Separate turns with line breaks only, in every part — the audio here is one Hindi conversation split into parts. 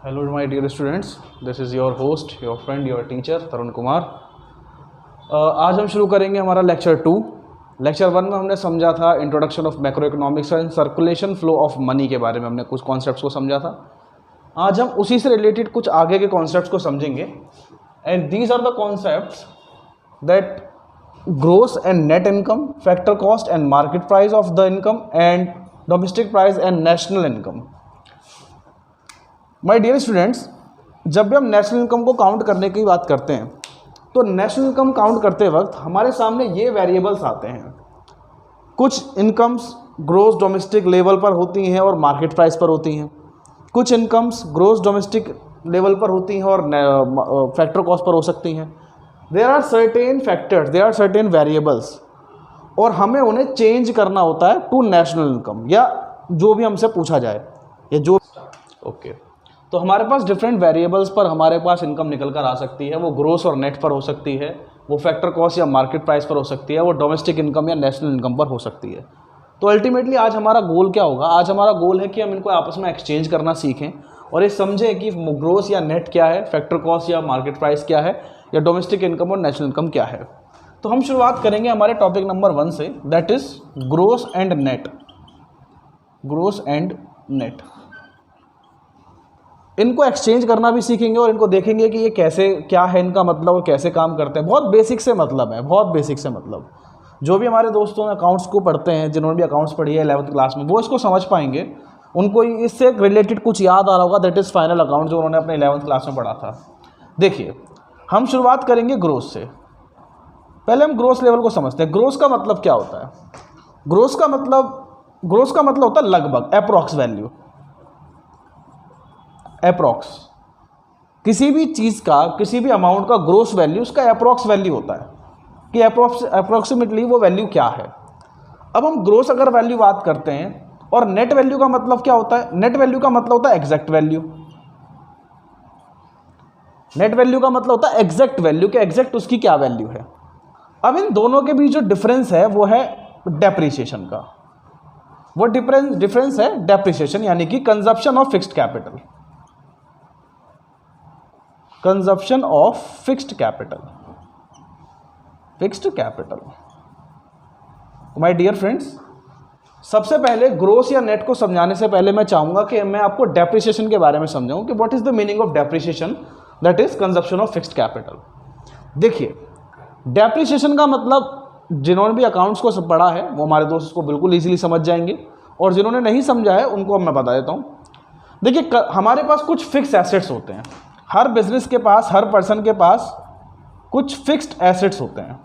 Hello my dear students, this is your host, your friend, your teacher तरुण कुमार। आज हम शुरू करेंगे हमारा लेक्चर 2। लेक्चर 1 में हमने समझा था introduction of macro economics and circulation flow of money के बारे में, हमने कुछ कॉन्सेप्ट्स को समझा था। आज हम उसी से रिलेटेड कुछ आगे के कॉन्सेप्ट्स को समझेंगे and these are the concepts that gross and net income, factor cost and market price of the income and domestic price and national income. My dear students, जब भी हम नेशनल इनकम को काउंट करने की बात करते हैं तो नेशनल इनकम काउंट करते वक्त हमारे सामने ये वेरिएबल्स आते हैं। कुछ इनकम्स ग्रोस डोमेस्टिक लेवल पर होती हैं और मार्केट प्राइस पर होती हैं, कुछ इनकम्स ग्रोस डोमेस्टिक लेवल पर होती हैं और फैक्टर कॉस्ट पर हो सकती हैं। There are certain factors, there are certain variables और हमें उन्हें चेंज करना होता है टू नेशनल इनकम या जो भी हमसे पूछा जाए या जो तो हमारे पास डिफरेंट वेरिएबल्स पर हमारे पास इनकम निकल कर आ सकती है। वो ग्रोस और नेट पर हो सकती है, वो फैक्टर कॉस्ट या मार्केट प्राइस पर हो सकती है, वो डोमेस्टिक इनकम या नेशनल इनकम पर हो सकती है। तो अल्टीमेटली आज हमारा गोल क्या होगा? आज हमारा गोल है कि हम इनको आपस में एक्सचेंज करना सीखें और ये समझें कि ग्रोस या नेट क्या है, फैक्टर कॉस्ट या मार्केट प्राइस क्या है, या डोमेस्टिक इनकम और नेशनल इनकम क्या है। तो हम शुरुआत करेंगे हमारे टॉपिक नंबर 1 से, that is gross and net. Gross and net, इनको एक्सचेंज करना भी सीखेंगे और इनको देखेंगे कि ये कैसे, क्या है इनका मतलब और कैसे काम करते हैं। बहुत बेसिक से मतलब है, बहुत बेसिक से मतलब। जो भी हमारे दोस्तों अकाउंट्स को पढ़ते हैं, जिन्होंने भी अकाउंट्स पढ़ी है 11th क्लास में, वो इसको समझ पाएंगे। उनको इससे रिलेटेड कुछ याद आ रहा होगा, दैट इज़ फाइनल अकाउंट, जो उन्होंने अपने 11th क्लास में पढ़ा था। देखिए, हम शुरुआत करेंगे ग्रोस से। पहले हम ग्रोस लेवल को समझते हैं। ग्रोस का मतलब क्या होता है? ग्रोस का मतलब होता है लगभग, अप्रॉक्स वैल्यू। अप्रॉक्स, किसी भी चीज़ का, किसी भी अमाउंट का ग्रोस वैल्यू उसका अप्रॉक्स वैल्यू होता है कि अप्रॉक्सीमेटली वो वैल्यू क्या है। अब हम ग्रोस अगर वैल्यू बात करते हैं, और नेट वैल्यू का मतलब क्या होता है? नेट वैल्यू का मतलब होता है एग्जैक्ट वैल्यू। नेट वैल्यू का मतलब होता है एग्जैक्ट वैल्यू, कि एग्जैक्ट उसकी क्या वैल्यू है। अब इन दोनों के बीच जो डिफरेंस है वो है डेप्रिसिएशन का। वो डिफरेंस है डेप्रिसिएशन, यानी कि consumption of fixed capital. Consumption of fixed capital, fixed capital. My dear friends, सबसे पहले ग्रोस या नेट को समझाने से पहले मैं चाहूंगा कि मैं आपको डेप्रिसिएशन के बारे में समझाऊं कि what is the meaning of depreciation, that is consumption of fixed capital. देखिए, डेप्रिसिएशन का मतलब जिन्होंने भी अकाउंट्स को पढ़ा है वो हमारे दोस्त इसको बिल्कुल इजीली समझ जाएंगे, और जिन्होंने नहीं समझा है उनको मैं बता देता हूँ। देखिए, हमारे पास कुछ फिक्स एसेट्स होते हैं। हर बिजनेस के पास, हर पर्सन के पास कुछ फिक्स्ड एसेट्स होते हैं।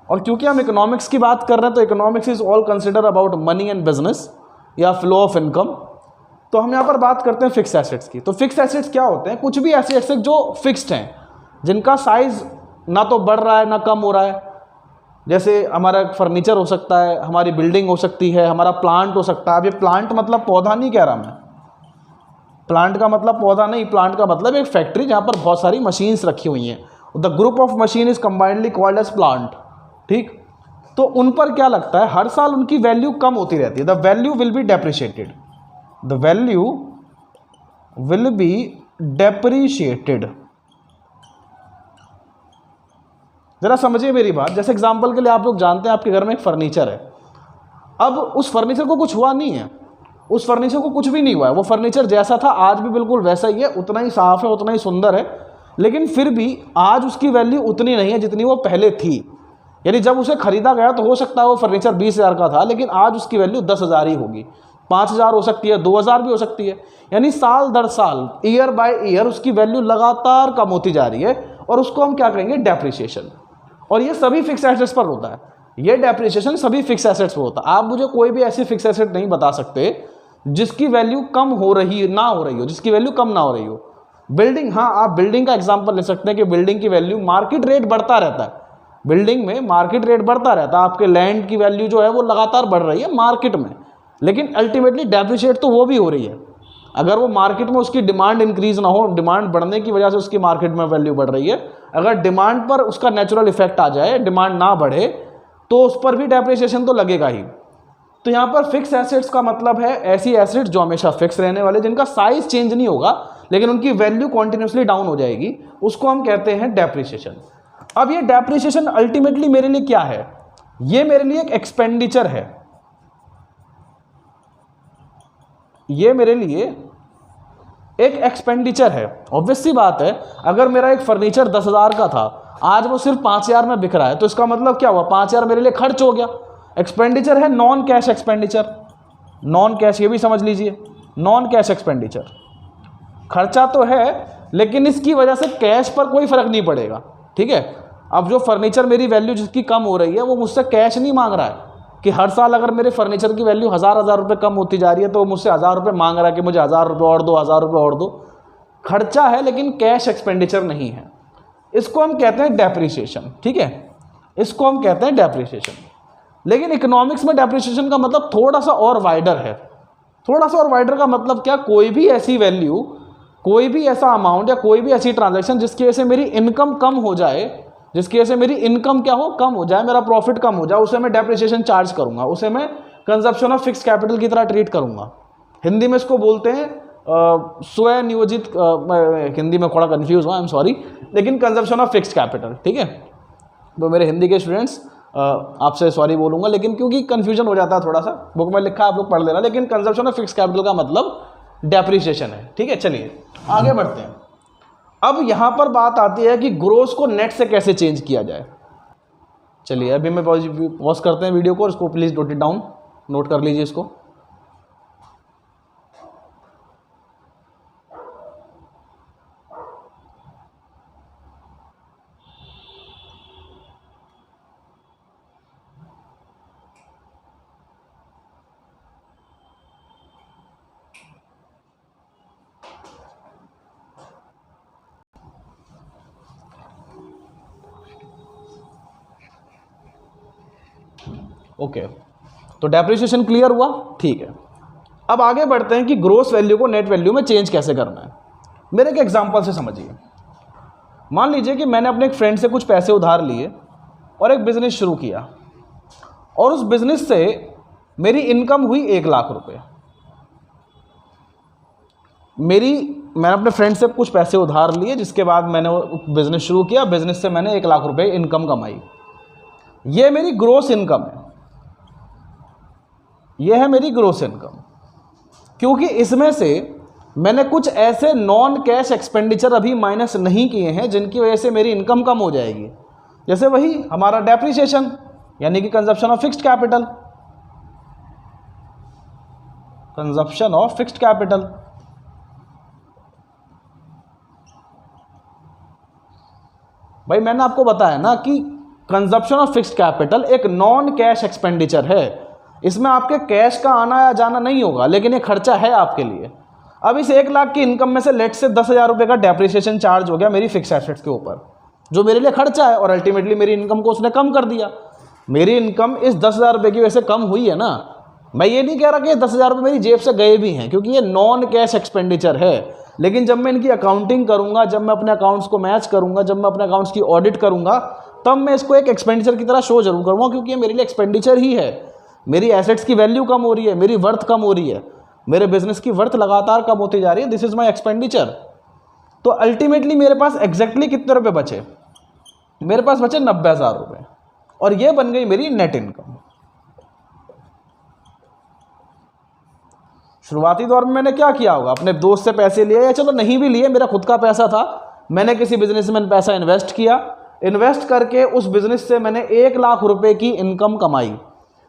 और क्योंकि हम इकोनॉमिक्स की बात कर रहे हैं तो economics is all consider about money and business या फ्लो ऑफ इनकम, तो हम यहाँ पर बात करते हैं फिक्स एसेट्स की। तो फिक्स एसेट्स क्या होते हैं? कुछ भी एसेट्स जो फिक्स्ड हैं, जिनका साइज ना तो बढ़ रहा है ना कम हो रहा है। जैसे हमारा फर्नीचर हो सकता है, हमारी बिल्डिंग हो सकती है, हमारा प्लांट हो सकता है। अब ये प्लांट मतलब पौधा नहीं कह रहा मैं, प्लांट का मतलब पौधा नहीं, प्लांट का मतलब एक फैक्ट्री जहाँ पर बहुत सारी मशीन्स रखी हुई हैं। The group of machine is combinedly called as plant. ठीक, तो उन पर क्या लगता है, हर साल उनकी वैल्यू कम होती रहती है। The value will be depreciated, the value will be depreciated. जरा समझिए मेरी बात। जैसे एग्जांपल के लिए आप लोग जानते हैं आपके घर में एक फर्नीचर है। अब उस फर्नीचर को कुछ हुआ नहीं है, उस फर्नीचर को कुछ भी नहीं हुआ है। वो फर्नीचर जैसा था आज भी बिल्कुल वैसा ही है, उतना ही साफ है, उतना ही सुंदर है, लेकिन फिर भी आज उसकी वैल्यू उतनी नहीं है जितनी वो पहले थी। यानी जब उसे खरीदा गया तो हो सकता है वो फर्नीचर 20,000 का था, लेकिन आज उसकी वैल्यू 10,000 ही होगी, 5,000 हो सकती है, 2,000 भी हो सकती है। यानी साल दर साल, ईयर बाय ईयर उसकी वैल्यू लगातार कम होती जा रही है, और उसको हम क्या कहेंगे? डेप्रिसिएशन। और ये सभी फिक्स एसेट्स पर होता है। ये डेप्रिसिएशन सभी फिक्स एसेट्स पर होता है। आप मुझे कोई भी ऐसी फिक्स एसेट नहीं बता सकते जिसकी वैल्यू कम हो रही ना हो रही हो, जिसकी वैल्यू कम ना हो रही हो। बिल्डिंग, हाँ, आप बिल्डिंग का एग्जांपल ले सकते हैं कि बिल्डिंग की वैल्यू, मार्केट रेट बढ़ता रहता है। बिल्डिंग में मार्केट रेट बढ़ता रहता है, आपके लैंड की वैल्यू जो है वो लगातार बढ़ रही है मार्केट में, लेकिन अल्टीमेटली डेप्रिशिएट तो वो भी हो रही है। अगर वो मार्केट में उसकी डिमांड इंक्रीज ना हो, डिमांड बढ़ने की वजह से उसकी मार्केट में वैल्यू बढ़ रही है, अगर डिमांड पर उसका नेचुरल इफेक्ट आ जाए, डिमांड ना बढ़े, तो उस पर भी डेप्रिसिएशन तो लगेगा ही। तो यहाँ पर फिक्स एसेट्स का मतलब है ऐसी एसेट्स जो हमेशा फिक्स रहने वाले, जिनका साइज चेंज नहीं होगा लेकिन उनकी वैल्यू कॉन्टिन्यूसली डाउन हो जाएगी, उसको हम कहते हैं डेप्रिसिएशन। अब ये डेप्रिसिएशन अल्टीमेटली मेरे लिए क्या है? ये मेरे लिए एक एक्सपेंडिचर है। ये मेरे लिए एक एक्सपेंडिचर है। ऑब्वियस सी बात है, अगर मेरा एक फर्नीचर 10,000 का था, आज वो सिर्फ 5,000 में बिक रहा है, तो इसका मतलब क्या हुआ? 5,000 मेरे लिए खर्च हो गया। एक्सपेंडिचर है, non cash expenditure. Non cash, ये भी समझ लीजिए, नॉन कैश एक्सपेंडिचर। खर्चा तो है लेकिन इसकी वजह से कैश पर कोई फर्क नहीं पड़ेगा, ठीक है। अब जो फर्नीचर मेरी वैल्यू जिसकी कम हो रही है, वो मुझसे कैश नहीं मांग रहा है कि हर साल अगर मेरे फर्नीचर की वैल्यू 1,000 रुपये कम होती जा रही है तो मुझसे 1,000 रुपये मांग रहा है कि मुझे 1,000 रुपये और दो, 1,000 रुपये और दो। खर्चा है लेकिन कैश एक्सपेंडिचर नहीं है। इसको हम कहते हैं डेप्रिसिएशन, ठीक है, इसको हम कहते हैं डेप्रिसिएशन। लेकिन इकोनॉमिक्स में डेप्रिसिएशन का मतलब थोड़ा सा और वाइडर है। थोड़ा सा और वाइडर का मतलब क्या? कोई भी ऐसी वैल्यू, कोई भी ऐसा अमाउंट या कोई भी ऐसी ट्रांजैक्शन जिसकी वजह से मेरी इनकम कम हो जाए, जिसकी वजह से मेरी इनकम क्या हो? कम हो जाए, मेरा प्रॉफिट कम हो जाए, उसे मैं डेप्रिसिएशन चार्ज करूंगा, उसे मैं कंजप्शन ऑफ फिक्स कैपिटल की तरह ट्रीट करूंगा। हिंदी में इसको बोलते हैं स्वनियोजित, हिंदी में थोड़ा कंफ्यूज हुआ, आई एम सॉरी, लेकिन कंजप्शन ऑफ फिक्स कैपिटल, ठीक है। तो मेरे हिंदी के स्टूडेंट्स आपसे सॉरी बोलूंगा, लेकिन क्योंकि कंफ्यूजन हो जाता है थोड़ा सा, बुक में लिखा आप लोग पढ़ लेना, लेकिन कंजप्शन ऑफ फिक्स कैपिटल का मतलब डेप्रिसिएशन है, ठीक है। चलिए आगे बढ़ते हैं। अब यहां पर बात आती है कि ग्रोस को नेट से कैसे चेंज किया जाए। चलिए अभी मैं पॉज करते हैं वीडियो को, और इसको please note it down, note कर लीजिए इसको। ओके, तो डेप्रिसिएशन क्लियर हुआ, ठीक है। अब आगे बढ़ते हैं कि ग्रोस वैल्यू को नेट वैल्यू में चेंज कैसे करना है। मेरे एक एग्जांपल से समझिए। मान लीजिए कि मैंने अपने एक फ्रेंड से कुछ पैसे उधार लिए और एक बिजनेस शुरू किया, और उस बिजनेस से मेरी इनकम हुई 1,00,000 रुपये। मैंने अपने फ्रेंड से कुछ पैसे उधार लिए, जिसके बाद मैंने वो बिजनेस शुरू किया, बिजनेस से मैंने 1,00,000 रुपये इनकम कमाई। ये मेरी ग्रोस इनकम है, ये है मेरी ग्रोस इनकम, क्योंकि इसमें से मैंने कुछ ऐसे नॉन कैश एक्सपेंडिचर अभी माइनस नहीं किए हैं जिनकी वजह से मेरी इनकम कम हो जाएगी। जैसे वही हमारा डेप्रिसिएशन, यानी कि consumption of fixed capital, consumption of fixed capital. भाई मैंने आपको बताया ना कि कंजप्शन ऑफ फिक्स्ड कैपिटल एक नॉन कैश एक्सपेंडिचर है। इसमें आपके कैश का आना या जाना नहीं होगा, लेकिन ये खर्चा है आपके लिए। अब इस 1,00,000 की इनकम में से लेट से 10,000 रुपये का डेप्रिसिएशन चार्ज हो गया मेरी फिक्स एसेट्स के ऊपर, जो मेरे लिए खर्चा है, और अल्टीमेटली मेरी इनकम को उसने कम कर दिया। मेरी इनकम इस 10,000 रुपये की वजह से कम हुई है ना। मैं ये नहीं कह रहा कि 10,000 रुपये मेरी जेब से गए भी हैं, क्योंकि ये नॉन कैश एक्सपेंडिचर है। लेकिन जब मैं इनकी अकाउंटिंग करूंगा, जब मैं अपने अकाउंट्स को मैच करूंगा, जब मैं अपने अकाउंट्स की ऑडिट करूंगा, तब मैं इसको एक एक्सपेंडिचर की तरह शो जरूर करूंगा, क्योंकि ये मेरे लिए एक्सपेंडिचर ही है। मेरी एसेट्स की वैल्यू कम हो रही है, मेरी वर्थ कम हो रही है, मेरे बिजनेस की वर्थ लगातार कम होती जा रही है, दिस इज माय एक्सपेंडिचर। तो अल्टीमेटली मेरे पास एग्जैक्टली कितने रुपए बचे? मेरे पास बचे 90,000 रुपये, और ये बन गई मेरी नेट इनकम। शुरुआती दौर में मैंने क्या किया होगा? अपने दोस्त से पैसे लिए, या चलो नहीं भी लिए, मेरा खुद का पैसा था, मैंने किसी बिजनेस में पैसा इन्वेस्ट किया, इन्वेस्ट करके उस बिजनेस से मैंने 1,00,000 रुपये की इनकम कमाई।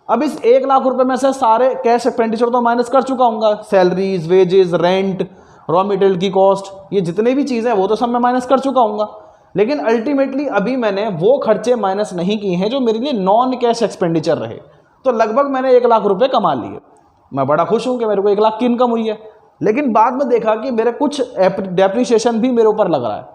अब इस 1,00,000 रुपये में से सारे कैश एक्सपेंडिचर तो माइनस कर चुका हूँ, salaries, wages, rent, raw material की कॉस्ट, ये जितने भी चीज़ें वो तो सब मैं माइनस कर चुका हूँ। लेकिन अल्टीमेटली अभी मैंने वो खर्चे माइनस नहीं किए हैं जो मेरे लिए नॉन कैश एक्सपेंडिचर रहे। तो लगभग मैंने 1,00,000 रुपये कमा लिए। मैं बड़ा खुश हूँ कि मेरे को 1,00,000 की इनकम हुई है। लेकिन बाद में देखा कि मेरे कुछ डेप्रिसिएशन भी मेरे ऊपर लग रहा है,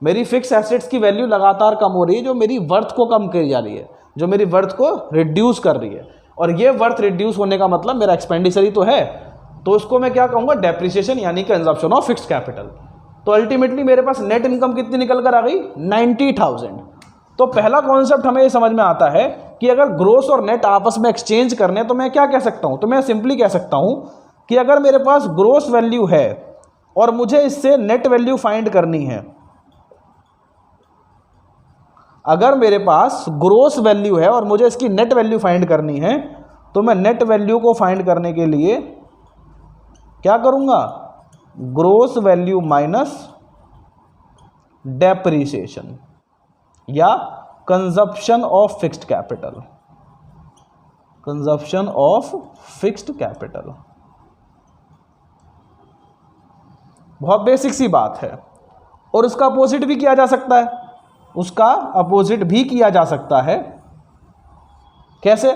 मेरी फिक्स एसेट्स की वैल्यू लगातार कम हो रही है, जो मेरी वर्थ को कम करी जा रही है, जो मेरी वर्थ को रिड्यूस कर रही है। और ये वर्थ रिड्यूस होने का मतलब मेरा एक्सपेंडिचर ही तो है, तो उसको मैं क्या कहूँगा? डेप्रिसिएशन, यानी कंजप्शन ऑफ फिक्स्ड कैपिटल। तो अल्टीमेटली मेरे पास नेट इनकम कितनी निकल कर आ गई? 90,000। तो पहला कॉन्सेप्ट हमें ये समझ में आता है कि अगर ग्रोस और नेट आपस में एक्सचेंज करने तो मैं क्या कह सकता हूँ, तो मैं सिंपली कह सकता हूँ कि अगर मेरे पास ग्रोस वैल्यू है और मुझे इससे नेट वैल्यू फाइंड करनी है, अगर मेरे पास ग्रोस वैल्यू है और मुझे इसकी नेट वैल्यू फाइंड करनी है, तो मैं नेट वैल्यू को फाइंड करने के लिए क्या करूँगा, ग्रोस वैल्यू माइनस डेप्रिसिएशन या consumption of fixed capital, consumption of fixed capital. बहुत बेसिक सी बात है। और उसका अपोजिट भी किया जा सकता है, उसका अपोजिट भी किया जा सकता है। कैसे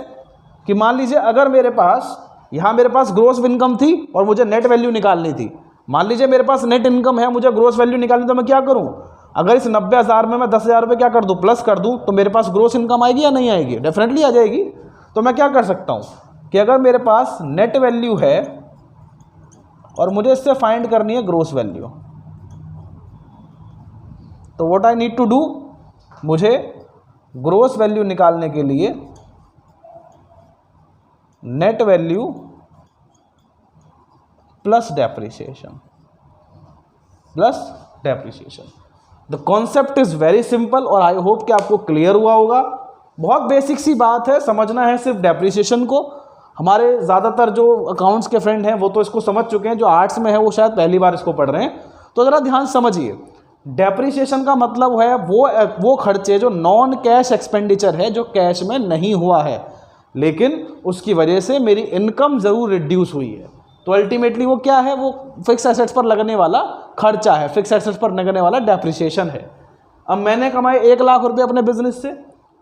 कि मान लीजिए अगर मेरे पास यहाँ मेरे पास ग्रोस इनकम थी और मुझे नेट वैल्यू निकालनी थी, मान लीजिए मेरे पास नेट इनकम है, मुझे ग्रोस वैल्यू निकालनी, तो मैं क्या करूँ, अगर इस 90,000 में मैं 10,000 रुपये क्या कर दूँ, प्लस कर दूँ, तो मेरे पास ग्रोस इनकम आएगी या नहीं आएगी, डेफिनेटली आ जाएगी। तो मैं क्या कर सकता हूँ कि अगर मेरे पास नेट वैल्यू है और मुझे इससे फाइंड करनी है ग्रोस वैल्यू, तो what I need to do, मुझे ग्रोस वैल्यू निकालने के लिए net value plus depreciation, plus depreciation. The concept is very simple और आई होप कि आपको क्लियर हुआ होगा। बहुत बेसिक सी बात है, समझना है सिर्फ डेप्रिसिएशन को। हमारे ज़्यादातर जो अकाउंट्स के फ्रेंड हैं वो तो इसको समझ चुके हैं, जो आर्ट्स में है वो शायद पहली बार इसको पढ़ रहे हैं। तो ज़रा ध्यान समझिए, डेप्रिसिएशन का मतलब है वो खर्चे जो नॉन कैश एक्सपेंडिचर है, जो कैश में नहीं हुआ है लेकिन उसकी वजह से मेरी इनकम ज़रूर रिड्यूस हुई है। तो अल्टीमेटली वो क्या है, वो फिक्स एसेट्स पर लगने वाला खर्चा है, फिक्स एसेट्स पर लगने वाला डेप्रिसिएशन है। अब मैंने कमाए 1 लाख रुपए अपने बिजनेस से,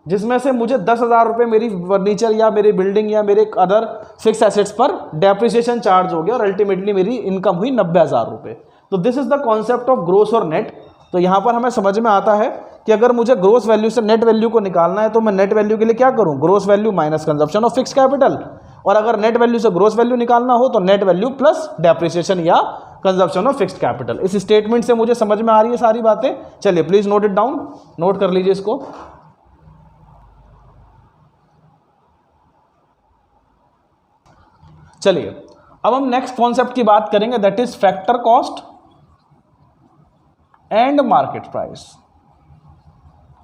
जिसमें से मुझे 10,000 रुपये मेरी फर्नीचर या मेरी बिल्डिंग या मेरे अदर फिक्स एसेट्स पर डेप्रिसिएशन चार्ज हो गया और अल्टीमेटली मेरी इनकम हुई 90,000 रुपये। तो this is the concept of gross और नेट। तो यहाँ पर हमें समझ में आता है कि अगर मुझे ग्रोस वैल्यू से नेट वैल्यू को निकालना है तो मैं नेट वैल्यू के लिए क्या करूँ, gross value minus consumption of fix capital, और अगर नेट वैल्यू से ग्रोस वैल्यू निकालना हो तो नेट वैल्यू प्लस डेप्रिसिएशन या कंजप्शन ऑफ फिक्स्ड कैपिटल। इस स्टेटमेंट से मुझे समझ में आ रही है सारी बातें। चलिए please note it down, note कर लीजिए इसको। चलिए अब हम नेक्स्ट कॉन्सेप्ट की बात करेंगे, that is factor cost and market price.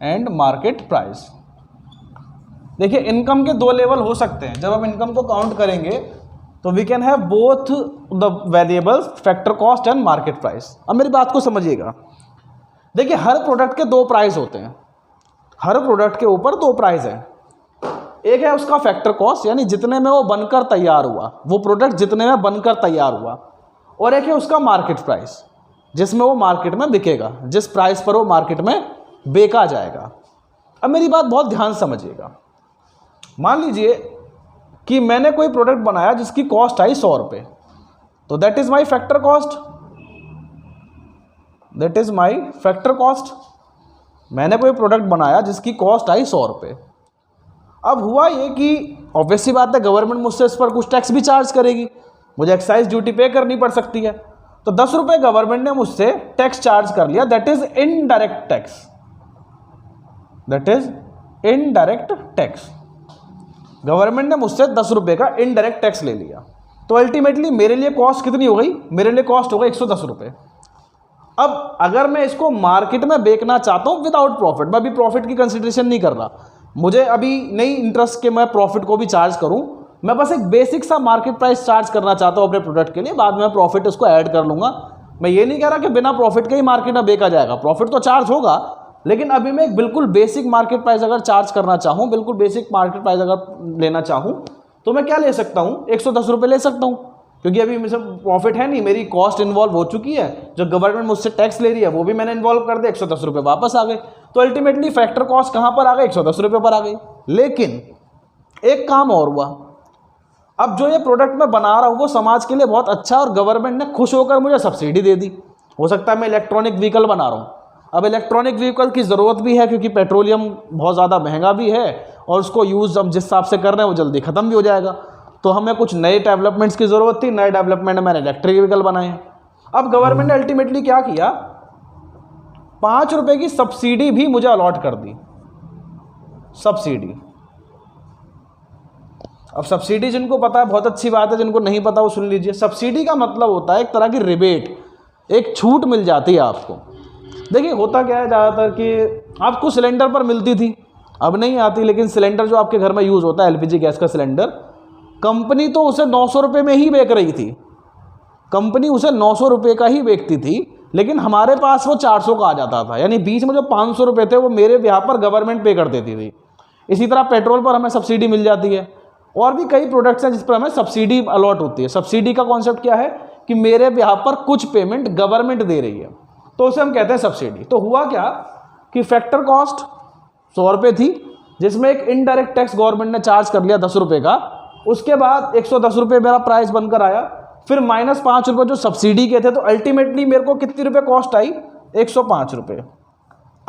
And market price, देखिए इनकम के 2 लेवल हो सकते हैं। जब हम इनकम को काउंट करेंगे तो we can have both the variables factor cost and market price. अब मेरी बात को समझिएगा, देखिए हर प्रोडक्ट के 2 प्राइस होते हैं, हर प्रोडक्ट के ऊपर 2 प्राइस हैं। एक है उसका फैक्टर कॉस्ट, यानी जितने में वो बनकर तैयार हुआ, वो प्रोडक्ट जितने में बनकर तैयार हुआ, और एक है उसका मार्केट प्राइस, जिसमें वो मार्केट में बिकेगा, जिस प्राइस पर वो मार्केट में बेचा जाएगा। अब मेरी बात बहुत ध्यान समझिएगा, मान लीजिए कि मैंने कोई प्रोडक्ट बनाया जिसकी कॉस्ट आई 100 रुपये, तो that is my factor cost, that is my factor cost. मैंने कोई प्रोडक्ट बनाया जिसकी कॉस्ट आई 100 रुपये। अब हुआ ये कि ऑब्वियसली बात है, गवर्नमेंट मुझसे इस पर कुछ टैक्स भी चार्ज करेगी, मुझे एक्साइज ड्यूटी पे करनी पड़ सकती है। तो 10 रुपये गवर्नमेंट ने मुझसे टैक्स चार्ज कर लिया, that is indirect tax, that is indirect tax. Government ने मुझसे 10 रुपये का इनडायरेक्ट टैक्स ले लिया, तो अल्टीमेटली मेरे लिए कॉस्ट कितनी हो गई, मेरे लिए कॉस्ट हो गई 110 रुपये। अब अगर मैं इसको मार्केट में बेचना चाहता हूँ विदाउट प्रॉफिट, मैं अभी प्रॉफिट की कंसिडरेशन नहीं कर रहा, मुझे अभी नहीं इंटरेस्ट के मैं प्रॉफिट को भी चार्ज करूँ, मैं बस एक बेसिक सा मार्केट प्राइस चार्ज करना चाहता हूँ अपने प्रोडक्ट के लिए, बाद में प्रॉफिट उसको ऐड कर लूँगा। मैं ये नहीं कह रहा कि बिना प्रॉफिट के ही मार्केट में बेचा जाएगा, प्रॉफिट तो चार्ज होगा, लेकिन अभी मैं एक बिल्कुल बेसिक मार्केट प्राइस अगर चार्ज करना चाहूँ, बिल्कुल बेसिक मार्केट प्राइस अगर लेना चाहूँ, तो मैं क्या ले सकता हूँ, 110 रुपये ले सकता हूँ, क्योंकि अभी मुझे प्रॉफिट है नहीं, मेरी कॉस्ट इन्वॉल्व हो चुकी है, जो गवर्नमेंट मुझसे टैक्स ले रही है वो भी मैंने इन्वॉल्व कर दिया, 110 रुपये वापस आ गए। तो अल्टीमेटली फैक्टर कॉस्ट कहाँ पर आ गई, 110 रुपये पर आ गई। लेकिन एक काम और हुआ, अब जो ये प्रोडक्ट मैं बना रहा हूँ वो समाज के लिए बहुत अच्छा, और गवर्नमेंट ने खुश होकर मुझे सब्सिडी दे दी। हो सकता है मैं इलेक्ट्रॉनिक व्हीकल बना रहा हूँ, अब इलेक्ट्रॉनिक व्हीकल की ज़रूरत भी है क्योंकि पेट्रोलियम बहुत ज़्यादा महंगा भी है, और उसको यूज़ हम जिस हिसाब से कर रहे हैं वो जल्दी ख़त्म भी हो जाएगा। तो हमें कुछ नए डेवलपमेंट्स की ज़रूरत थी, नए डेवलपमेंट में मैंने इलेक्ट्रिक व्हीकल बनाए हैं। अब गवर्नमेंट ने अल्टीमेटली क्या किया, 5 रुपये की सब्सिडी भी मुझे अलॉट कर दी, सब्सिडी। अब सब्सिडी जिनको पता है बहुत अच्छी बात है, जिनको नहीं पता वो सुन लीजिए। सब्सिडी का मतलब होता है एक तरह की रिबेट, एक छूट मिल जाती है आपको। देखिए होता क्या है ज़्यादातर कि आपको सिलेंडर पर मिलती थी, अब नहीं आती, लेकिन सिलेंडर जो आपके घर में यूज़ होता है एलपीजी गैस का सिलेंडर, कंपनी तो उसे 900 रुपये में ही बेच रही थी, कंपनी उसे 900 रुपये का ही बेचती थी, लेकिन हमारे पास वो 400 का आ जाता था। यानी बीच में जो 500 रुपये थे वो मेरे यहाँ पर गवर्नमेंट पे कर देती थी। इसी तरह पेट्रोल पर हमें सब्सिडी मिल जाती है, और भी कई प्रोडक्ट्स हैं जिस पर हमें सब्सिडी अलॉट होती है। सब्सिडी का कॉन्सेप्ट क्या है कि मेरे यहाँ पर कुछ पेमेंट गवर्नमेंट दे रही है, तो उसे हम कहते हैं सब्सिडी। तो हुआ क्या कि फैक्टर कॉस्ट 100 रुपये थी, जिसमें एक इनडायरेक्ट टैक्स गवर्नमेंट ने चार्ज कर लिया 10 रुपये का, उसके बाद 110 रुपये मेरा प्राइस बनकर आया, फिर -5 रुपये जो सब्सिडी के थे, तो अल्टीमेटली मेरे को कितनी रुपये कॉस्ट आई, 105 रुपये।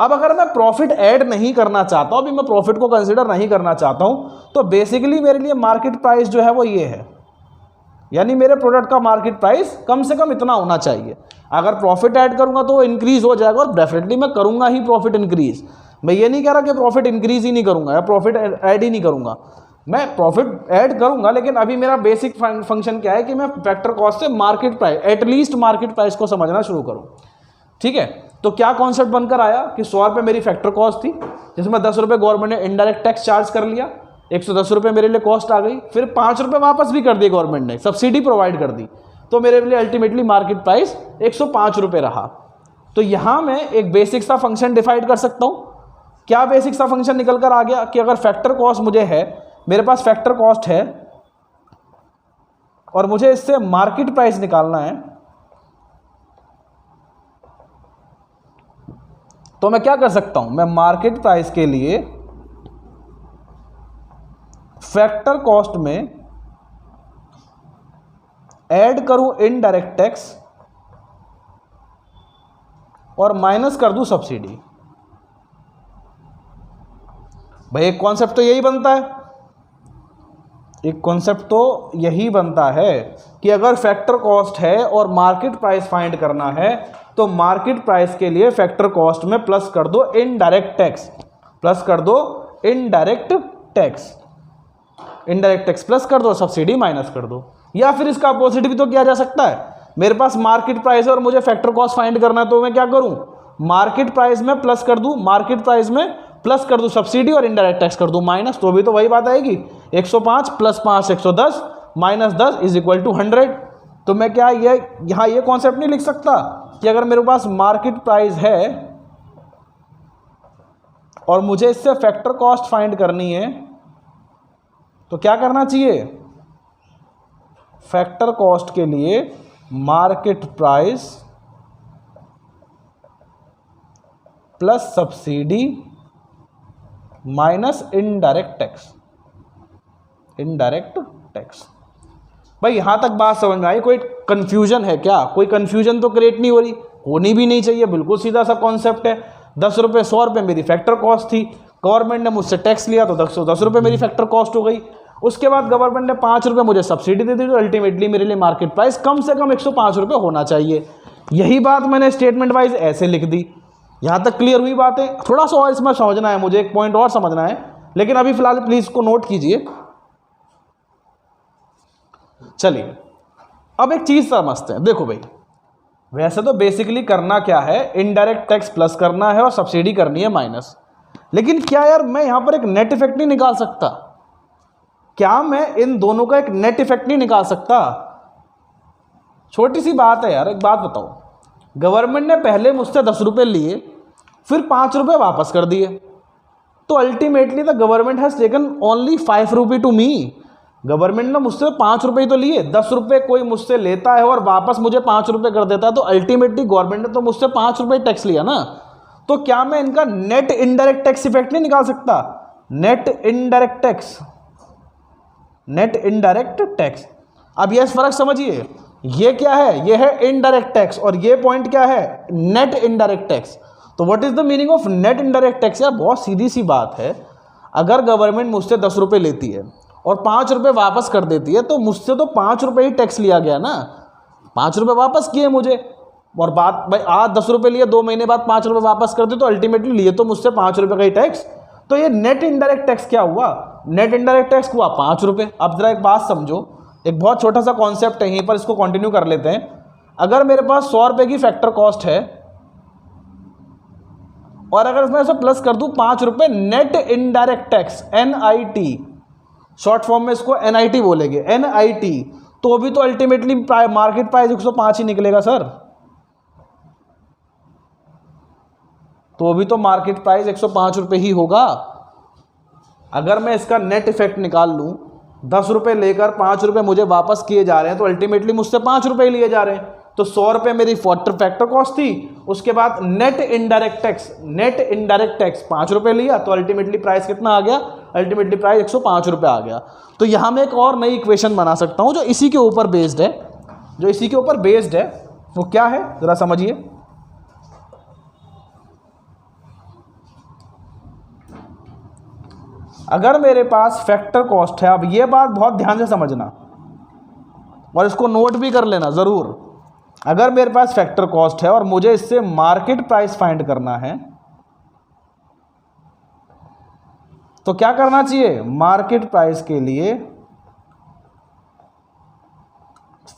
अब अगर मैं प्रॉफिट ऐड नहीं करना चाहता हूँ, अभी मैं प्रॉफिट को कंसिडर नहीं करना चाहता हूँ, तो बेसिकली मेरे लिए मार्केट प्राइस जो है वो ये है, यानी मेरे प्रोडक्ट का मार्केट प्राइस कम से कम इतना होना चाहिए। अगर प्रॉफिट ऐड करूँगा तो वो इंक्रीज़ हो जाएगा, और डेफिनेटली मैं करूँगा ही प्रॉफिट इंक्रीज़। मैं ये नहीं कह रहा कि प्रॉफिट इंक्रीज़ ही नहीं करूँगा या प्रॉफिट ऐड ही नहीं करूँगा, मैं प्रॉफिट ऐड करूँगा, लेकिन अभी मेरा बेसिक फंक्शन क्या है कि मैं फैक्टर कॉस्ट से market price, at least market price को समझना शुरू करूँ। ठीक है, तो क्या कॉन्सेप्ट बनकर आया कि 100 रुपये मेरी फैक्टर कॉस्ट थी, जिसमें 10 रुपये गवर्नमेंट ने इनडायरेक्ट टैक्स चार्ज कर लिया, 110 रुपये मेरे लिए कॉस्ट आ गई, फिर 5 रुपये वापस भी कर दिए गवर्नमेंट ने, सब्सिडी प्रोवाइड कर दी, तो मेरे लिए अल्टीमेटली मार्केट प्राइस 105 रुपये रहा। तो यहाँ मैं एक बेसिक सा फंक्शन डिफाइड कर सकता हूँ। क्या बेसिक सा फंक्शन निकल कर आ गया कि अगर फैक्टर कॉस्ट मुझे है, मेरे पास फैक्टर कॉस्ट है और मुझे इससे मार्केट प्राइस निकालना है, तो मैं क्या कर सकता हूं, मैं मार्केट प्राइस के लिए फैक्टर कॉस्ट में ऐड करूं इनडायरेक्ट टैक्स और माइनस कर दूं सब्सिडी। भाई एक कॉन्सेप्ट तो यही बनता है, एक कॉन्सेप्ट तो यही बनता है कि अगर फैक्टर कॉस्ट है और मार्केट प्राइस फाइंड करना है, तो मार्केट प्राइस के लिए फैक्टर कॉस्ट में प्लस कर दो इनडायरेक्ट टैक्स, प्लस कर दो indirect tax, indirect tax plus कर दो, सब्सिडी माइनस कर दो। या फिर इसका अपोजिट भी तो किया जा सकता है, मेरे पास मार्केट प्राइस है और मुझे फैक्टर कॉस्ट फाइंड करना है, तो मैं क्या करूं, मार्केट प्राइस में प्लस कर दूं, मार्केट प्राइस में प्लस कर दूं सब्सिडी और इनडायरेक्ट टैक्स कर दूं माइनस, तो भी तो वही बात आएगी, 105 + 5 110 -10 = 100। तो मैं क्या ये यहाँ ये कॉन्सेप्ट नहीं लिख सकता कि अगर मेरे पास मार्केट प्राइस है और मुझे इससे फैक्टर कॉस्ट फाइंड करनी है, तो क्या करना चाहिए, फैक्टर कॉस्ट के लिए market price plus subsidy minus indirect tax, indirect tax. भाई यहां तक बात समझ में आई? कोई कंफ्यूजन है क्या? कोई कंफ्यूजन तो क्रिएट नहीं हो रही, होनी भी नहीं चाहिए, बिल्कुल सीधा सा कॉन्सेप्ट है। 10 रुपये 100 रुपये मेरी फैक्टर कॉस्ट थी, गवर्नमेंट ने मुझसे टैक्स लिया तो 10 रुपये मेरी फैक्टर कॉस्ट हो गई। उसके बाद गवर्नमेंट ने 5 रुपये मुझे सब्सिडी दे दी, तो अल्टीमेटली मेरे लिए मार्केट प्राइस कम से कम 105 रुपये होना चाहिए। यही बात मैंने स्टेटमेंट वाइज ऐसे लिख दी। यहाँ तक क्लियर हुई बातें? थोड़ा सा और इसमें समझना है मुझे, एक पॉइंट और समझना है, लेकिन अभी फिलहाल प्लीज इसको नोट कीजिए। चलिए अब एक चीज समझते हैं। देखो भाई, वैसे तो बेसिकली करना क्या है, इनडायरेक्ट टैक्स प्लस करना है और सब्सिडी करनी है माइनस, लेकिन क्या यार मैं यहां पर एक नेट इफेक्ट नहीं निकाल सकता? क्या मैं इन दोनों का एक नेट इफेक्ट नहीं निकाल सकता? छोटी सी बात है यार, एक बात बताओ, गवर्नमेंट ने पहले मुझसे 10 रुपये लिए, फिर 5 रुपये वापस कर दिए, तो ultimately the government has taken only 5 रुपये टू मी। गवर्नमेंट ने मुझसे 5 रुपये तो लिए, 10 रुपये कोई मुझसे लेता है और वापस मुझे 5 रुपये कर देता है, तो अल्टीमेटली गवर्नमेंट ने तो मुझसे 5 रुपये टैक्स लिया ना। तो क्या मैं इनका नेट इनडायरेक्ट टैक्स इफेक्ट नहीं निकाल सकता? Net indirect tax, net indirect tax. अब ये फर्क समझिए, ये क्या है, ये है इनडायरेक्ट टैक्स और ये पॉइंट क्या है, नेट इनडायरेक्ट टैक्स। तो what is the meaning of net indirect tax? यार बहुत सीधी सी बात है, अगर गवर्नमेंट मुझसे 10 रुपये लेती है और 5 रुपये वापस कर देती है, तो मुझसे तो 5 रुपये ही टैक्स लिया गया ना, 5 रुपये वापस किए मुझे, और बात भाई आज 10 रुपये लिए, 2 महीने बाद 5 रुपये वापस कर दे, तो अल्टीमेटली लिए तो मुझसे 5 रुपये का ही टैक्स। तो ये नेट इनडायरेक्ट टैक्स क्या हुआ, नेट इनडायरेक्ट टैक्स हुआ 5 रुपये। अब जरा एक बात समझो, एक बहुत छोटा सा कॉन्सेप्ट है यहीं पर, इसको कंटिन्यू कर लेते हैं। अगर मेरे पास 100 रुपये की फैक्टर कॉस्ट है और अगर इसमें ऐसा प्लस कर दूं 5 रुपये net indirect tax, NIT, short form में इसको NIT बोलेंगे, NIT, तो भी तो अल्टीमेटली मार्केट प्राइस 105 ही निकलेगा सर। तो भी तो मार्केट प्राइस 105 रुपये ही होगा। अगर मैं इसका नेट इफेक्ट निकाल लूँ, 10 रुपये लेकर 5 रुपये मुझे वापस किए जा रहे हैं, तो अल्टीमेटली मुझसे 5 रुपये लिए जा रहे हैं। तो 100 रुपये मेरी फैक्टर कॉस्ट थी, उसके बाद नेट इनडायरेक्ट टैक्स 5 रुपये लिया, तो अल्टीमेटली प्राइस कितना आ गया? अल्टीमेटली प्राइस 105 रुपये आ गया। तो यहाँ मैं एक और नई इक्वेशन बना सकता हूँ जो इसी के ऊपर बेस्ड है, वो क्या है ज़रा समझिए। अगर मेरे पास फैक्टर कॉस्ट है, अब ये बात बहुत ध्यान से समझना और इसको नोट भी कर लेना ज़रूर। अगर मेरे पास फैक्टर कॉस्ट है और मुझे इससे मार्केट प्राइस फाइंड करना है, तो क्या करना चाहिए? मार्केट प्राइस के लिए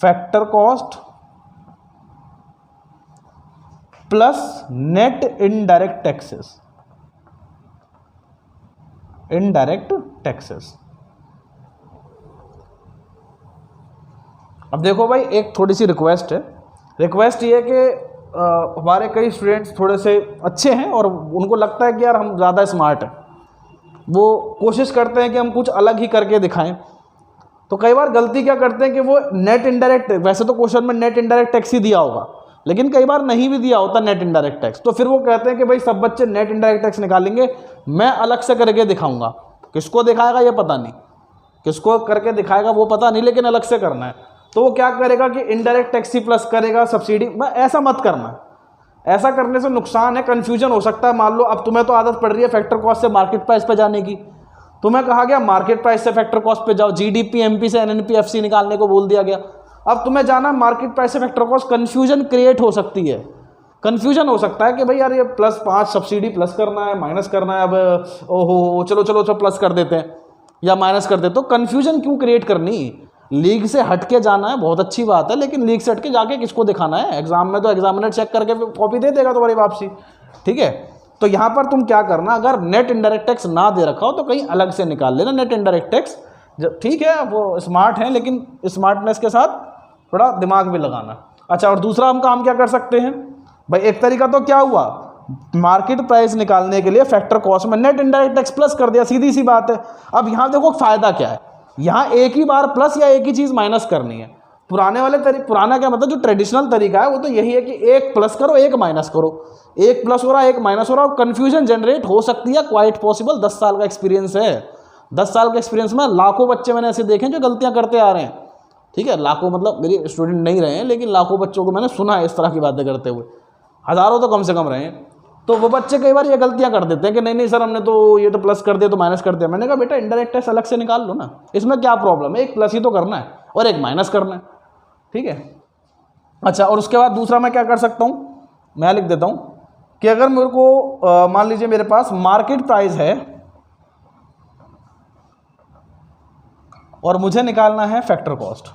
factor cost plus net indirect taxes. अब देखो भाई, एक थोड़ी सी रिक्वेस्ट है। रिक्वेस्ट ये है कि हमारे कई स्टूडेंट्स थोड़े से अच्छे हैं और उनको लगता है कि यार हम ज़्यादा स्मार्ट हैं, वो कोशिश करते हैं कि हम कुछ अलग ही करके दिखाएं। तो कई बार गलती क्या करते हैं कि वो नेट इनडायरेक्ट, वैसे तो क्वेश्चन में नेट इनडायरेक्ट टैक्स ही दिया होगा, लेकिन कई बार नहीं भी दिया होता नेट इनडायरेक्ट टैक्स, तो फिर वो कहते हैं कि भाई सब बच्चे नेट इनडायरेक्ट टैक्स निकालेंगे, मैं अलग से करके दिखाऊंगा। किसको दिखाएगा ये पता नहीं, किसको करके दिखाएगा वो पता नहीं, लेकिन अलग से करना है। तो वो क्या करेगा कि इनडायरेक्ट टैक्स ही प्लस करेगा सब्सिडी। ऐसा मत करना, ऐसा करने से नुकसान है, कन्फ्यूजन हो सकता है। मान लो अब तुम्हें तो आदत पड़ रही है फैक्टर कॉस्ट से मार्केट प्राइस पे जाने की, तुम्हें कहा गया मार्केट प्राइस से फैक्टर कॉस्ट पे जाओ, GDP MP से NNP FC निकालने को बोल दिया गया। अब तुम्हें जाना मार्केट प्राइस से फैक्टर कॉस्ट, कन्फ्यूजन क्रिएट हो सकती है। कन्फ्यूजन हो सकता है कि भाई यार ये +5 सब्सिडी प्लस करना है, माइनस करना है, अब ओहो चलो प्लस कर देते हैं या माइनस कर देते। तो कन्फ्यूजन क्यों क्रिएट करनी? लीग से हट के जाना है, बहुत अच्छी बात है, लेकिन लीग से हट के जाके किसको दिखाना है? एग्जाम में तो एग्जामिनर चेक करके कॉपी दे देगा तुम्हारी वापसी, ठीक है। तो यहाँ पर तुम क्या करना, अगर नेट इनडायरेक्ट टैक्स ना दे रखा हो तो कहीं अलग से निकाल लेना नेट इनडायरेक्ट टैक्स। ठीक है, वो स्मार्ट हैं, लेकिन स्मार्टनेस के साथ थोड़ा दिमाग भी लगाना। अच्छा, और दूसरा हम काम क्या कर सकते हैं भाई? एक तरीका तो क्या हुआ, मार्केट प्राइस निकालने के लिए फैक्टर कॉस्ट में नेट इनडायरेक्ट टैक्स प्लस कर दिया, सीधी सी बात है। अब यहाँ देखो फायदा क्या है, यहाँ एक ही बार प्लस या एक ही चीज़ माइनस करनी है। पुराना क्या मतलब, जो ट्रेडिशनल तरीका है वो तो यही है कि एक प्लस करो एक माइनस करो, एक प्लस हो रहा एक माइनस हो रहा, और कन्फ्यूजन जनरेट हो सकती है, क्वाइट पॉसिबल। 10 साल का एक्सपीरियंस है, 10 साल के एक्सपीरियंस में लाखों बच्चे मैंने ऐसे देखे जो गलतियां करते आ रहे हैं, ठीक है। लाखों मतलब मेरे स्टूडेंट नहीं रहे हैं, लेकिन लाखों बच्चों को मैंने सुना है इस तरह की बातें करते हुए, हज़ारों तो कम से कम रहे हैं। तो वो बच्चे कई बार ये गलतियां कर देते हैं कि नहीं सर हमने तो ये तो प्लस कर दिया तो माइनस कर दिया। मैंने कहा बेटा इनडायरेक्ट टैक्स अलग से निकाल लो ना, इसमें क्या प्रॉब्लम है, एक प्लस ही तो करना है और एक माइनस करना है, ठीक है। अच्छा, और उसके बाद दूसरा मैं क्या कर सकता हूँ, मैं लिख देता हूँ कि अगर मेरे को मान लीजिए मेरे पास मार्केट प्राइस है और मुझे निकालना है फैक्टर कॉस्ट,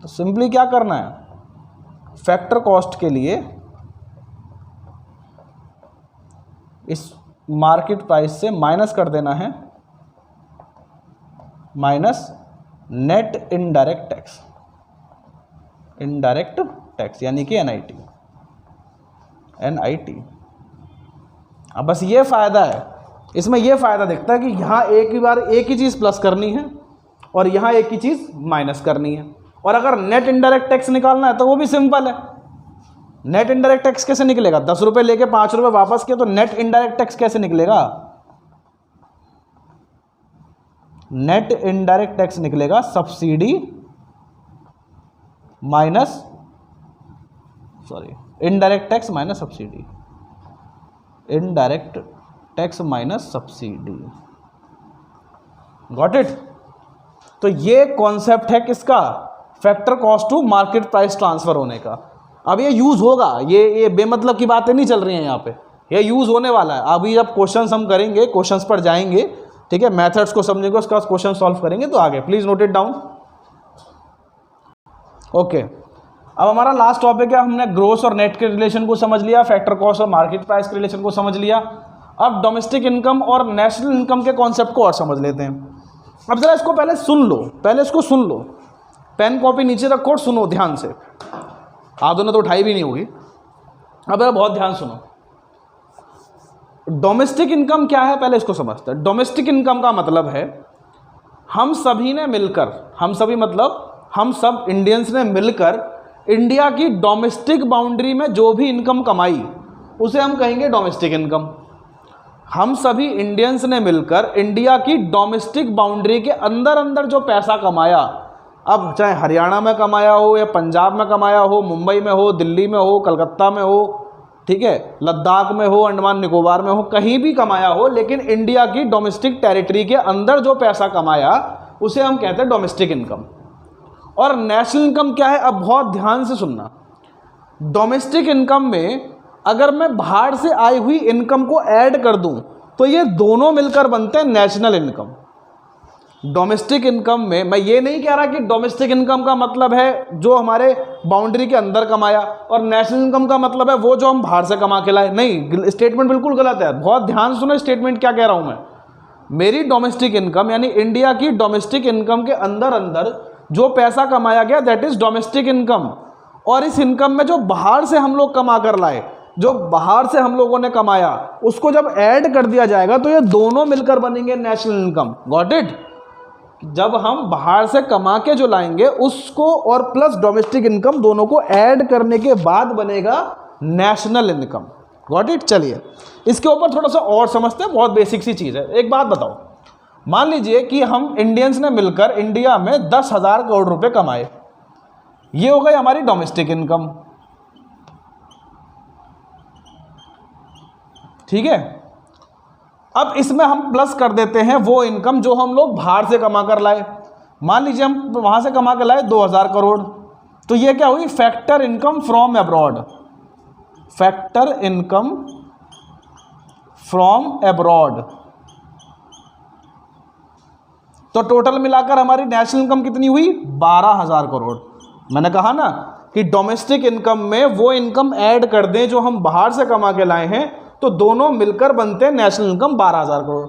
तो सिंपली क्या करना है, फैक्टर कॉस्ट के लिए इस मार्केट प्राइस से माइनस कर देना है माइनस नेट इनडायरेक्ट टैक्स यानी कि NIT। अब बस ये फ़ायदा है इसमें, ये फ़ायदा दिखता है कि यहाँ एक ही बार एक ही चीज़ प्लस करनी है और यहाँ एक ही चीज़ माइनस करनी है। और अगर नेट इनडायरेक्ट टैक्स निकालना है तो वो भी सिंपल है। नेट इनडायरेक्ट टैक्स कैसे निकलेगा, 10 रुपये लेके 5 रुपये वापस किए तो नेट इनडायरेक्ट टैक्स कैसे निकलेगा, नेट इनडायरेक्ट टैक्स निकलेगा subsidy minus indirect tax minus subsidy, indirect tax minus subsidy. Got it. तो ये कॉन्सेप्ट है किसका, factor cost to market price transfer होने का। अब ये यूज़ होगा, ये बेमतलब की बातें नहीं चल रही हैं यहाँ पे, ये यूज़ होने वाला है। अभी जब क्वेश्चंस हम करेंगे, क्वेश्चंस पर जाएंगे ठीक है, मेथड्स को समझेंगे, उसके बाद क्वेश्चन सॉल्व करेंगे, तो आगे please note it down. Okay, अब हमारा लास्ट टॉपिक है, हमने ग्रोस और नेट के रिलेशन को समझ लिया, फैक्टर कॉस्ट और मार्केट प्राइस के रिलेशन को समझ लिया। अब डोमेस्टिक इनकम और नेशनल इनकम के कॉन्सेप्ट को और समझ लेते हैं। अब जरा इसको पहले सुन लो, पहले इसको सुन लो, पेन कॉपी नीचे रखो और सुनो ध्यान से, आधों ने तो उठाई भी नहीं होगी। अब जरा बहुत ध्यान सुनो, डोमेस्टिक इनकम क्या है पहले इसको समझते हैं। डोमेस्टिक इनकम का मतलब है हम सभी ने मिलकर, हम सभी मतलब हम सब इंडियंस ने मिलकर इंडिया की डोमेस्टिक बाउंड्री में जो भी इनकम कमाई उसे हम कहेंगे डोमेस्टिक इनकम। हम सभी इंडियंस ने मिलकर इंडिया की डोमेस्टिक बाउंड्री के अंदर अंदर जो पैसा कमाया, अब चाहे हरियाणा में कमाया हो या पंजाब में कमाया हो, मुंबई में हो, दिल्ली में हो, कलकत्ता में हो, ठीक है, लद्दाख में हो, अंडमान निकोबार में हो, कहीं भी कमाया हो, लेकिन इंडिया की डोमेस्टिक टेरिटरी के अंदर जो पैसा कमाया उसे हम कहते हैं डोमेस्टिक इनकम। और नेशनल इनकम क्या है, अब बहुत ध्यान से सुनना। डोमेस्टिक इनकम में अगर मैं बाहर से आई हुई इनकम को ऐड कर दूं तो ये दोनों मिलकर बनते हैं नेशनल इनकम। डोमेस्टिक इनकम में मैं ये नहीं कह रहा कि डोमेस्टिक इनकम का मतलब है जो हमारे बाउंड्री के अंदर कमाया, और नेशनल इनकम का मतलब है वो जो हम बाहर से कमा के लाए। नहीं, स्टेटमेंट बिल्कुल गलत है, बहुत ध्यान सुनो स्टेटमेंट क्या कह रहा हूं मैं। मेरी डोमेस्टिक इनकम यानी इंडिया की डोमेस्टिक इनकम के अंदर अंदर जो पैसा कमाया गया दैट इज डोमेस्टिक इनकम। और इस इनकम में जो बाहर से हम लोग कमा कर लाए, जो बाहर से हम लोगों ने कमाया, उसको जब ऐड कर दिया जाएगा तो ये दोनों मिलकर बनेंगे नेशनल इनकम। Got it? जब हम बाहर से कमा के जो लाएंगे उसको और प्लस डोमेस्टिक इनकम दोनों को ऐड करने के बाद बनेगा नेशनल इनकम। Got it? चलिए इसके ऊपर थोड़ा सा और समझते हैं, बहुत बेसिक सी चीज़ है। एक बात बताओ, मान लीजिए कि हम इंडियंस ने मिलकर इंडिया में 10,000 करोड़ रुपए कमाए, ये हो गई हमारी डोमेस्टिक इनकम। ठीक है, अब इसमें हम प्लस कर देते हैं वो इनकम जो हम लोग बाहर से कमा कर लाए। मान लीजिए हम वहां से कमा कर लाए 2,000 करोड़, तो ये क्या हुई? Factor income from abroad. Factor income from abroad. तो टोटल मिलाकर हमारी नेशनल इनकम कितनी हुई? 12,000 करोड़। मैंने कहा ना कि डोमेस्टिक इनकम में वो इनकम ऐड कर दें जो हम बाहर से कमा के लाए हैं, तो दोनों मिलकर बनते हैं नेशनल इनकम 12,000 करोड़।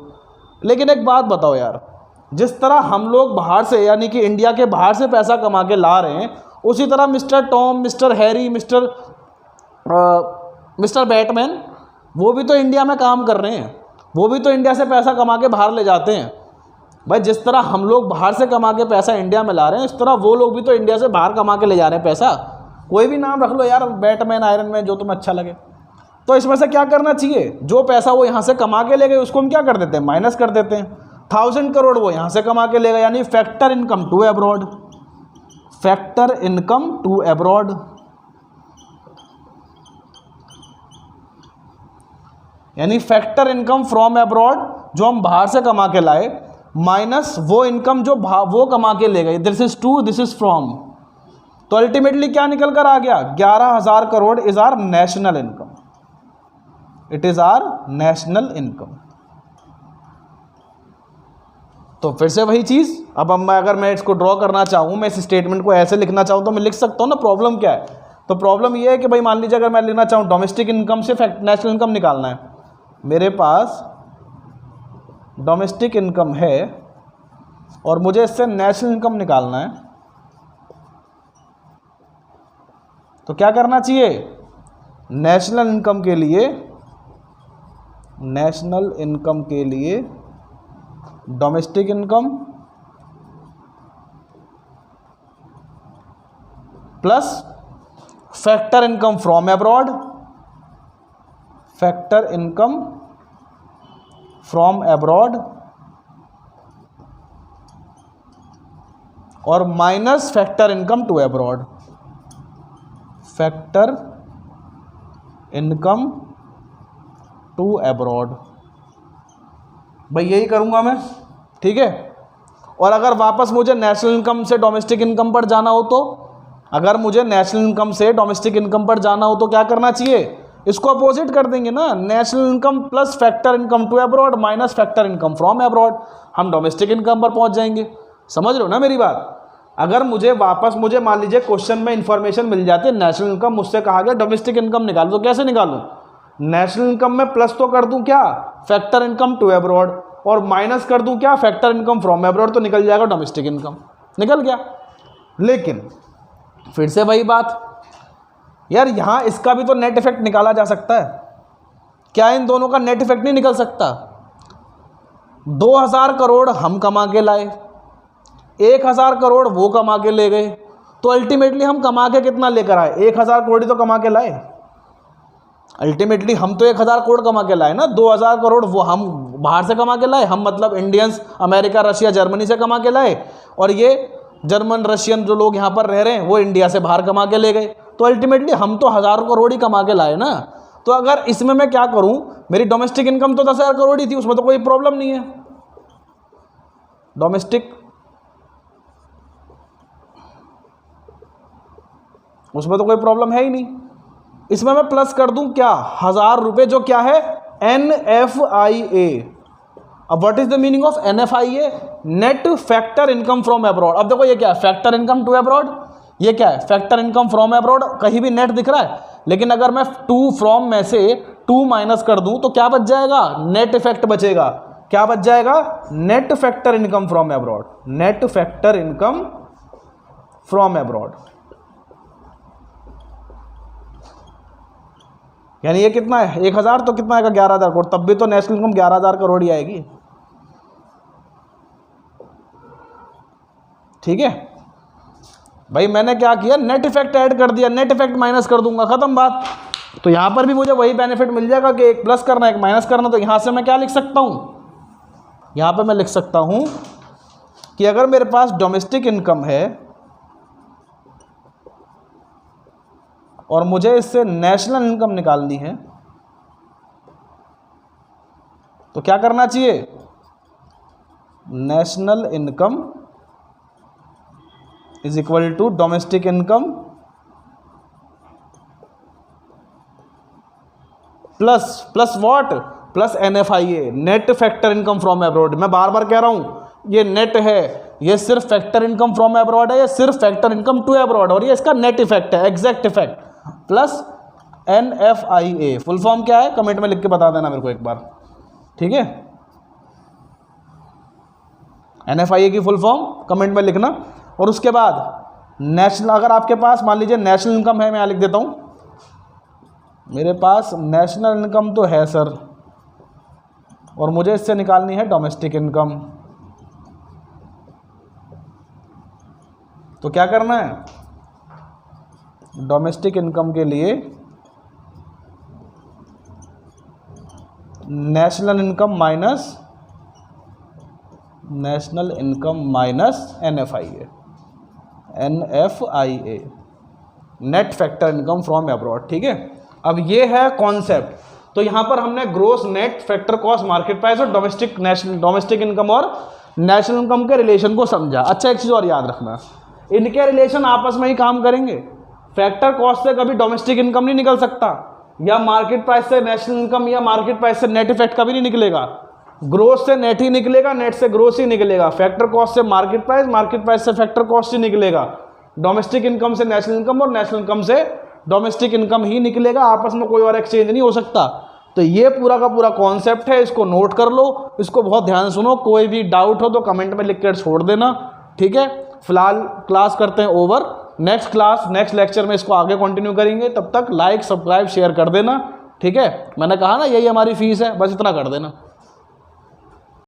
लेकिन एक बात बताओ यार, जिस तरह हम लोग बाहर से यानी कि इंडिया के बाहर से पैसा कमा के ला रहे हैं, उसी तरह mister Tom, mister Harry, mister Batman, वो भी तो इंडिया में काम कर रहे हैं, वो भी तो इंडिया से पैसा कमा के बाहर ले जाते हैं। भाई जिस तरह हम लोग बाहर से कमा के पैसा इंडिया में ला रहे हैं, इस तरह वो लोग भी तो इंडिया से बाहर कमा के ले जा रहे हैं पैसा। कोई भी नाम रख लो यार, बैटमैन, आयरन मैन, जो तुम्हें अच्छा लगे। तो इसमें से क्या करना चाहिए? जो पैसा वो यहाँ से कमा के ले गए उसको हम क्या कर देते हैं? माइनस कर देते हैं। 1,000 करोड़ वो यहाँ से कमा के ले गए, यानी factor income to abroad. Factor income to abroad, यानी फैक्टर इनकम फ्रॉम अब्रॉड जो हम बाहर से कमा के लाए, माइनस वो इनकम जो वो कमा के ले गए। This is to, this is from. तो अल्टीमेटली क्या निकल कर आ गया? 11,000 crore is our national income. It is our national income. तो फिर से वही चीज, अब अगर मैं इसको ड्रॉ करना चाहूं, मैं इस स्टेटमेंट को ऐसे लिखना चाहूं तो मैं लिख सकता हूं ना। प्रॉब्लम क्या है? तो प्रॉब्लम ये है कि भाई मान लीजिए अगर मैं लिखना चाहूं डोमेस्टिक इनकम से नेशनल इनकम निकालना है, मेरे पास डोमेस्टिक इनकम है और मुझे इससे नेशनल इनकम निकालना है, तो क्या करना चाहिए? नेशनल इनकम के लिए domestic income plus factor income from abroad, factor income from abroad और minus factor income to abroad. Factor income to abroad, भाई यही करूंगा मैं। ठीक है, और अगर वापस मुझे नेशनल इनकम से डोमेस्टिक इनकम पर जाना हो तो, अगर मुझे नेशनल इनकम से डोमेस्टिक इनकम पर जाना हो तो क्या करना चाहिए? इसको अपोजिट कर देंगे ना, national income plus factor income to abroad minus factor income from abroad, हम डोमेस्टिक इनकम पर पहुंच जाएंगे। समझ रहे हो ना मेरी बात? अगर मुझे मान लीजिए क्वेश्चन में इंफॉर्मेशन मिल जाती है नेशनल इनकम, मुझसे कहा गया डोमेस्टिक इनकम निकालो, तो कैसे निकालूं? नेशनल इनकम में प्लस तो कर दूं क्या, फैक्टर इनकम टू अब्रॉड, और माइनस कर दूं क्या, फैक्टर इनकम फ्रॉम अब्रॉड, तो निकल जाएगा डोमेस्टिक इनकम, निकल गया। लेकिन फिर से वही बात यार, यहां इसका भी तो नेट इफेक्ट निकाला जा सकता है, क्या इन दोनों का नेट इफेक्ट नहीं निकल सकता? 2000 करोड़ हम कमा के लाए, 1000 करोड़ वो कमा के ले गए, तो अल्टीमेटली हम कमा के कितना लेकर आए? 1000 करोड़ ही तो कमा के लाए। अल्टीमेटली हम तो 1000 करोड़ कमा के लाए ना, 2000 करोड़ वो हम बाहर से कमा के लाए, हम मतलब इंडियंस अमेरिका रशिया जर्मनी से कमा के लाए, और ये जर्मन रशियन जो लोग यहाँ पर रह रहे हैं वो इंडिया से बाहर कमा के ले गए, तो अल्टीमेटली हम तो हज़ारों करोड़ ही कमा के लाए ना। तो अगर इसमें मैं क्या करूँ, मेरी डोमेस्टिक इनकम तो 10,000 करोड़ ही थी, उसमें तो कोई प्रॉब्लम नहीं है, डोमेस्टिक उसमें तो कोई प्रॉब्लम है ही नहीं। इसमें मैं प्लस कर दूं क्या, 1000 रुपये, जो क्या है NFIA। अब what is the meaning of NFIA? Net factor income from abroad. अब देखो ये क्या है, फैक्टर इनकम टू अब्रॉड, ये क्या है, फैक्टर इनकम फ्रॉम अब्रॉड, कहीं भी नेट दिख रहा है, लेकिन अगर मैं टू फ्रॉम में से 2 माइनस कर दूं तो क्या बच जाएगा, नेट इफेक्ट बचेगा। क्या बच जाएगा, net factor income from abroad, net factor income from abroad. यानी ये कितना है, 1000 तो कितना आएगा, 11,000 करोड़, तब भी तो नेशनल इनकम 11,000 करोड़ ही आएगी। ठीक है भाई, मैंने क्या किया, नेट इफेक्ट ऐड कर दिया, नेट इफेक्ट माइनस कर दूंगा, खत्म बात। तो यहां पर भी मुझे वही बेनिफिट मिल जाएगा कि एक प्लस करना एक माइनस करना। तो यहां से मैं क्या लिख सकता हूं, यहां पर मैं लिख सकता हूं कि अगर मेरे पास डोमेस्टिक इनकम है और मुझे इससे नेशनल इनकम निकालनी है, तो क्या करना चाहिए, national income is equal to domestic income plus what, plus NFIA, net factor income from abroad. मैं बार बार कह रहा हूं ये नेट है, ये सिर्फ फैक्टर इनकम फ्रॉम अब्रॉड है, ये सिर्फ फैक्टर इनकम टू अब्रॉड, और ये इसका नेट इफेक्ट है, exact effect, plus NFIA। Full form क्या है, कमेंट में लिख के बता देना मेरे को एक बार, ठीक है? NFIA की फुल फॉर्म कमेंट में लिखना। और उसके बाद नेशनल, अगर आपके पास मान लीजिए नेशनल इनकम है, मैं यहाँ लिख देता हूँ, मेरे पास नेशनल इनकम तो है सर, और मुझे इससे निकालनी है डोमेस्टिक इनकम, तो क्या करना है, डोमेस्टिक इनकम के लिए national income minus NFIA, net factor income from abroad. ठीक है, अब ये है कॉन्सेप्ट। तो यहां पर हमने gross, net, factor cost, market price और डोमेस्टिक इनकम और नेशनल इनकम के रिलेशन को समझा। अच्छा, एक चीज़ और याद रखना, इनके रिलेशन आपस में ही काम करेंगे। फैक्टर कॉस्ट से कभी डोमेस्टिक इनकम नहीं निकल सकता, या मार्केट प्राइस से नेशनल इनकम, या मार्केट प्राइस से नेट इफेक्ट कभी नहीं निकलेगा। ग्रोस से नेट ही निकलेगा, नेट से ग्रोस ही निकलेगा, फैक्टर कॉस्ट से मार्केट प्राइस से फैक्टर कॉस्ट ही निकलेगा, डोमेस्टिक इनकम से नेशनल इनकम और नेशनल इनकम से डोमेस्टिक इनकम ही निकलेगा, आपस में कोई और एक्सचेंज नहीं हो सकता। तो ये पूरा का पूरा कॉन्सेप्ट है, इसको नोट कर लो, इसको बहुत ध्यान से सुनो। कोई भी डाउट हो तो कमेंट में लिख कर छोड़ देना, ठीक है? फिलहाल क्लास करते हैं over, next class, next lecture में इसको आगे कंटिन्यू करेंगे। तब तक लाइक, सब्सक्राइब, शेयर कर देना, ठीक है? मैंने कहा ना यही हमारी फीस है, बस इतना कर देना।